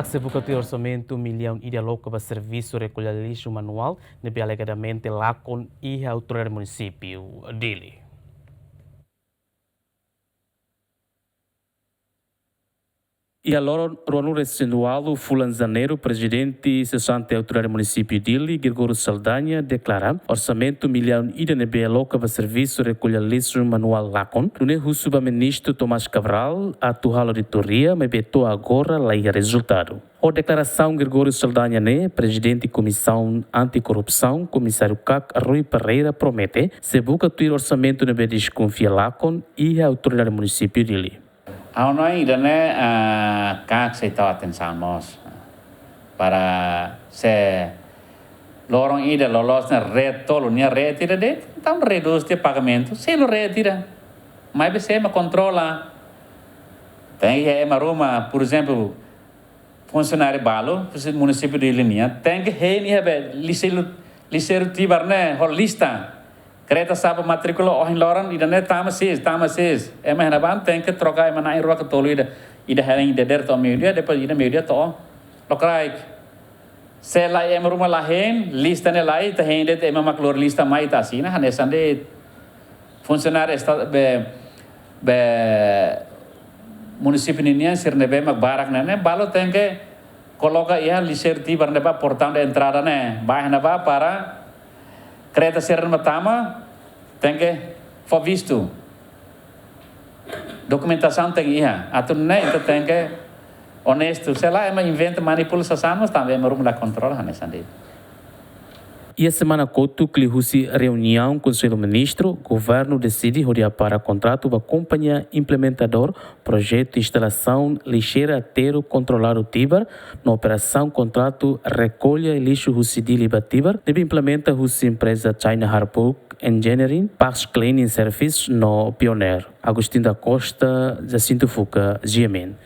se buka o orçamento milhão e aloca para serviço recolher lixo manual, nebe alegadamente lá com a autoridade município dele. E agora, no residual, Fulan Janeiro, presidente cessante da autoridade município dele, Gregório Saldanha, declara orçamento milhão e nebe aloca para serviço recolher lixo manual Lacon. No nehusu o ministro Tomás Cabral, a tua auditoria, me betou agora lá o resultado. A declaração Gregório Saldanha, presidente da Comissão Anticorrupção, comissário CAC, Rui Pereira, promete se busca ter orçamento nebe desconfia Lacon e a autoridade município dele. Ano ainda kak aceitou atenção nós para se lorong ida lolos na rede tolo nia rede tira de então reduz de pagamento se lo rede tira mas você me controla tem uma ruma por exemplo funcionário balo município de linha tem que rene liceiro tibar né lista kereta sabe matrícula oh loran ida ne tamasis mas na ban tem que trocar mana ai roca tolo ida haring der to media depois ida media to lokrai se lá rumah lain lista ne lai te hende te maklor lista mai ta sina hanesan de funcionário estado be município ninha sirne be mak barak ne balo tem que coloca ia liceiro tibar ne ba portão de entrada ne ba na ba para kereta serem pertama tem que for visto documentação tem ia atau então tem que honesto sei lá inventa manipulação mas também merum da controle hanesan. E a semana coto que husi reunião com o ministro, o governo decide rodear para contrato da companhia implementador projeto de instalação lixeira aterro controlado Tibar na operação contrato recolha lixo husi de Libatibar deve implementa husi empresa China Harbour Engineering Parks Cleaning Service no Pioneer. Agostinho da Costa, Jacinto Fuca, GMN.